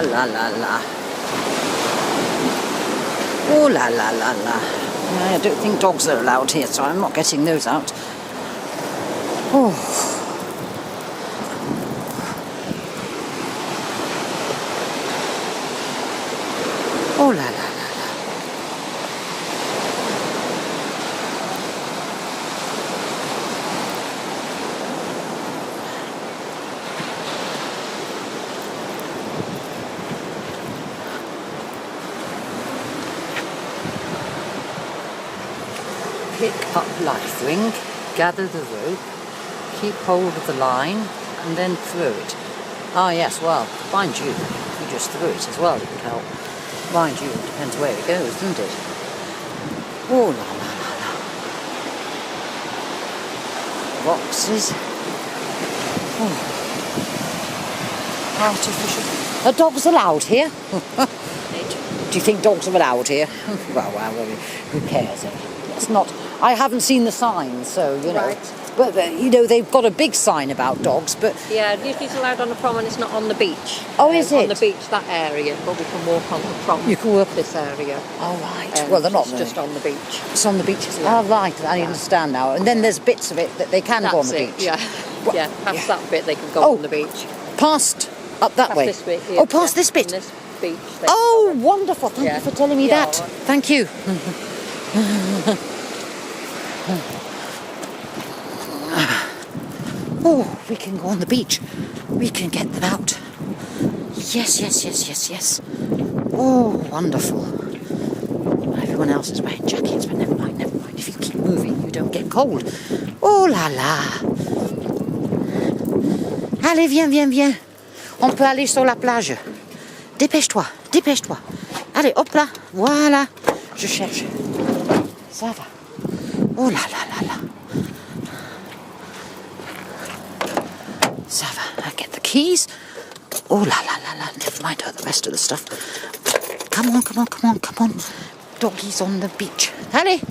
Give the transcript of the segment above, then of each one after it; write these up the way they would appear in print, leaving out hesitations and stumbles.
la la la la. Oh la la la la. I don't think dogs are allowed here, so I'm not getting those out. Oh. Oh la la la la. Pick up life ring, gather the rope, keep hold of the line, and then throw it. Ah yes, well, mind you, if you just throw it as well, it would help. Mind you, it depends where it goes, doesn't it? Oh la la la la. Boxes. Oh. Artificial. Are dogs allowed here? Do you think dogs are allowed here? Well, who cares? It's not. I haven't seen the sign, so you know. Right. But you know, they've got a big sign about dogs, but Yeah, usually it's allowed on the prom and it's not on the beach. Oh, is it? On the beach, that area, but we can walk on the prom. You can walk this area. Oh right. Well, they're not It's just on the beach. It's on the beaches. Yeah. Oh right, I understand now. And then there's bits of it that they can go on the That's it, beach. yeah. Well, Yeah, past yeah. that bit they can go Oh. on the beach. Past up that Past way. this bit, yeah, Oh, past yeah, this bit. on this beach. they Oh, can go on. wonderful! Thank Yeah. you for telling me Yeah, that. all right. Thank you. Oh, we can go on the beach. We can get them out. Yes, yes, yes, yes, yes. Oh, wonderful. Everyone else is wearing jackets, but never mind, never mind. If you keep moving, you don't get cold. Oh là là. Allez, viens, viens, viens. On peut aller sur la plage. Dépêche-toi, dépêche-toi. Allez, hop là, voilà. Je cherche. Ça va. Oh là là là là. Ça va. I get the keys. Oh la la la la. Never mind the rest of the stuff. Come on, come on, come on, come on. Doggies on the beach. Allez.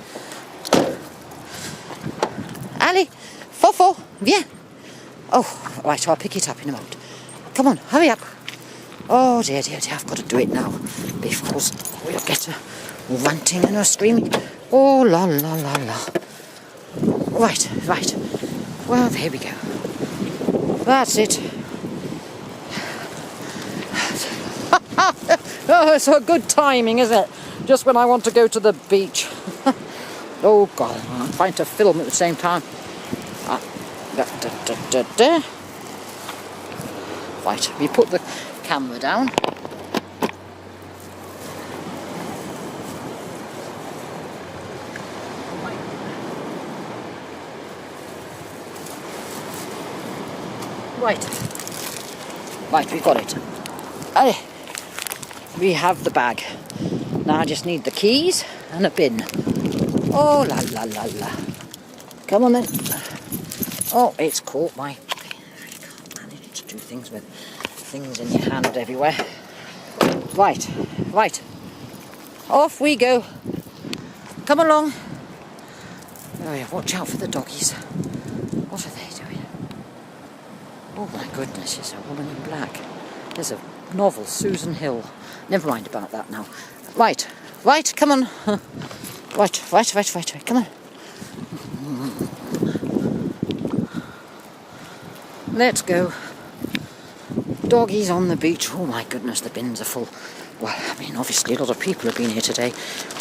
Allez. Fofo, viens. Oh, right, I'll pick it up in a moment. Come on, hurry up. Oh dear, dear, dear, I've got to do it now. Before we'll get her ranting and her screaming. Oh la la la la. Right, right. Well, there we go. That's it. Oh, it's a good timing, isn't it? Just when I want to go to the beach. Oh God, I'm trying to film at the same time. Right, we put the camera down. Right. Right, we've got it. We have the bag. Now I just need the keys and a bin. Oh la la la la. Come on then. Oh, it's caught my... You can't manage to do things with things in your hand everywhere. Right, right. Off we go. Come along. Oh yeah, watch out for the doggies. What are they doing? Oh my goodness, it's a woman in black. There's a novel, Susan Hill. Never mind about that now. Right, right, come on. Right, right, right, right, right, come on. Let's go. Doggies on the beach. Oh my goodness, the bins are full. Well, I mean, obviously a lot of people have been here today.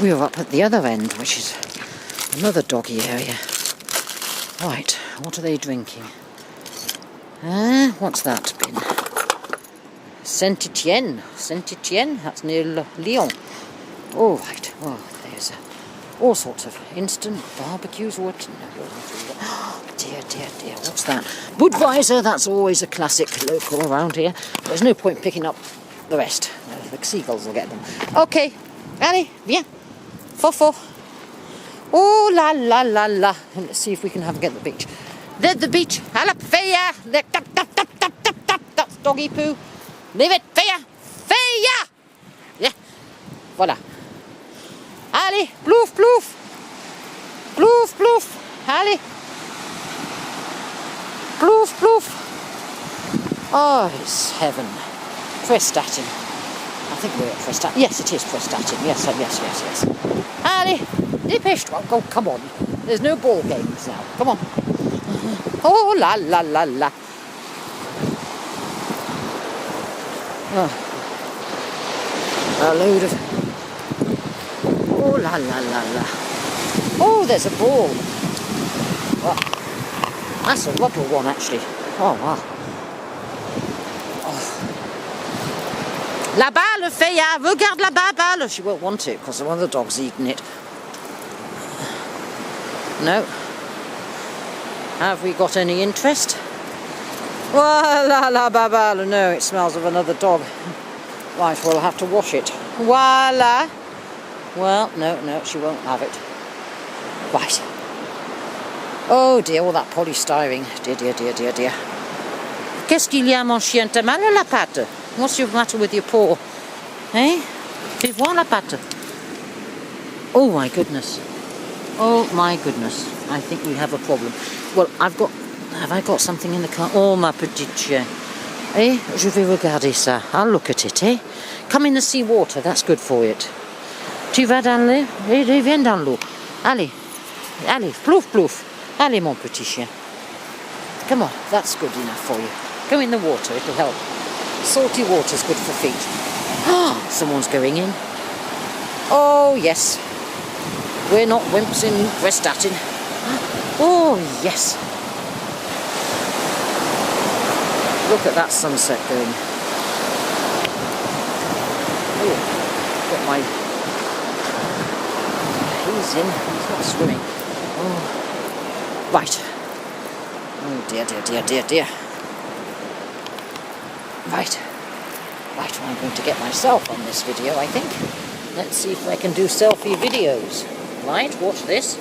We were up at the other end, which is another doggy area. Right, what are they drinking? What's that bin? Saint-Etienne. Saint-Etienne, that's near Lyon. Oh, right. Oh, there's all sorts of instant barbecues. What? Oh, dear, dear, dear. What's that? Budweiser, that's always a classic local around here. There's no point picking up the rest. The seagulls will get them. Okay. Allez, viens. Fofo. Oh, la, la, la, la. Let's see if we can get the beach. There's the beach. Alapfeya. That's doggy poo. Leave it. Feya. Feya. Yeah. Voilà. Allez, plouf, plouf. Plouf, plouf. Allez. Plouf, plouf. Oh, it's heaven. Prestatyn. think we're at Prestatyn. Yes, it is Prestatyn. Yes. Allez, dépêche-toi. Oh, come on. There's no ball games now. Come on. Oh, la. Oh. A load of... Oh, la. Oh, there's a ball. Well, that's a rubber one, actually. Oh, wow. La balle, Feya, regarde la balle. She won't want it because one of the dog's eaten it. No. Have we got any interest? Voila, la balle. No, it smells of another dog. Right, we'll have to wash it. Voila. Well, no, she won't have it. Right. Oh dear, all that polystyrene. Dear. Qu'est-ce qu'il y a, mon chien? T'as mal à la patte? What's the matter with your paw? Eh? Fais voir la patte. Oh my goodness. I think we have a problem. Well, have I got something in the car? Oh, ma petite chien. Eh? Je vais regarder ça. I'll look at it, eh? Come in the sea water, that's good for it. Tu vas dans l'eau? Eh, viens dans l'eau. Allez, plouf. Allez, mon petit chien. Come on, that's good enough for you. Go in the water, it'll help. Salty water's good for feet. Someone's going in. Oh, yes. We're not wimps in Prestatyn. Oh, yes. Look at that sunset going. Oh, got my... He's in. He's not swimming. Oh. Right. Oh, dear. Right, well, I'm going to get myself on this video, I think. Let's see if I can do selfie videos. Right, watch this.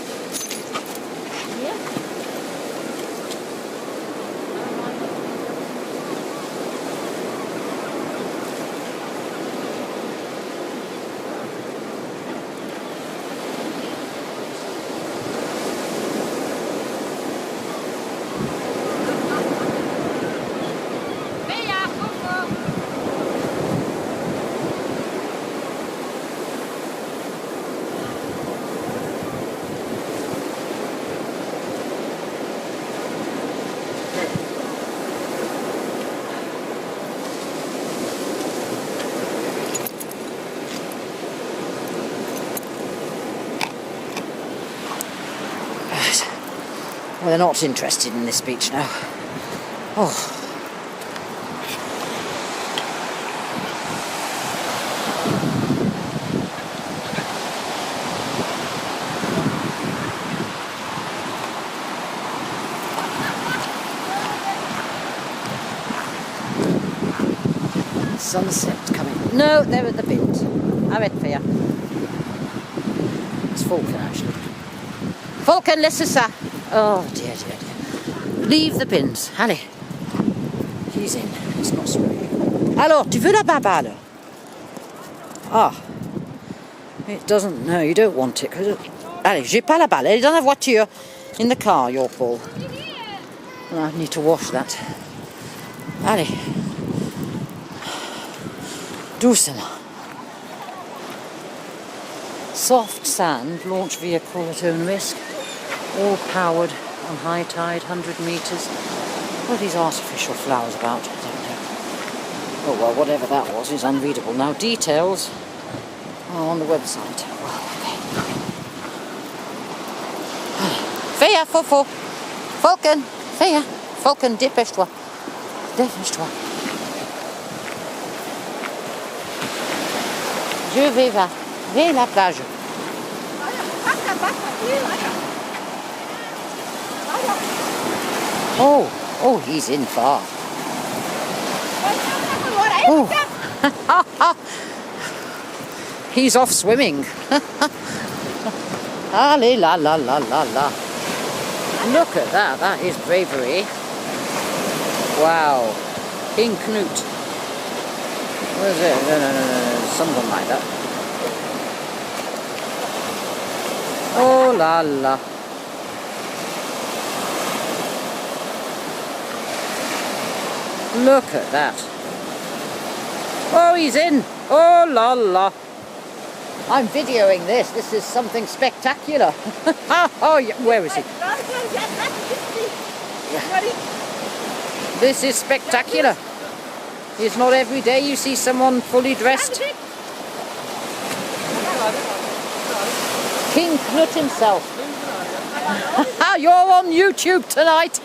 Well, they're not interested in this beach now. Oh. Sunset's coming. No, they're at the bins. Arrête, Fia. It's Falcon, actually. Falcon, laisse ça. Oh, dear. Leave the bins. Allez. He's in. It's not swimming. Alors, tu veux la baballe? Ah. It doesn't... No, you don't want it. Allez, j'ai pas la balle. Elle est dans la voiture. In the car, your ball. I need to wash that. Allez. Doucement. Soft sand, launch vehicle at own risk. All powered on high tide, 100 metres. What are these artificial flowers about? I don't know. Oh well, whatever that was is unreadable. Now details are on the website. Well, okay. Fea, Fofo. Falcon. Fea. Falcon, dépêche-toi. Dépêche-toi. Je vais vers la plage. Oh, he's in far. Oh. He's off swimming. Allez, la. Look at that, that is bravery. Wow. King Cnut. What is it? No, something like that. Oh la. Look at that. Oh, he's in. Oh la la. I'm videoing this. This is something spectacular. Oh, yeah. Where is he? This is spectacular. It's not every day you see someone fully dressed. King Cnut himself. You're on YouTube tonight.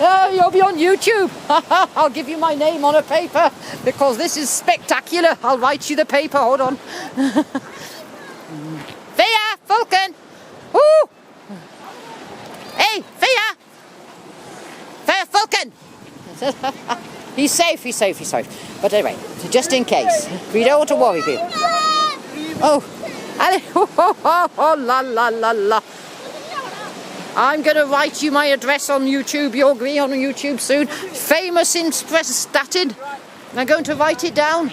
Oh, you'll be on YouTube. I'll give you my name on a paper because this is spectacular. I'll write you the paper. Hold on. Thea, Vulcan. Woo! Hey, Thea. Thea, Vulcan. He's safe, he's safe, he's safe. But anyway, just in case, we don't want to worry you. Oh, oh, la la la la. I'm going to write you my address on YouTube. You'll be on YouTube soon. Famous in Prestatyn. I'm going to write it down.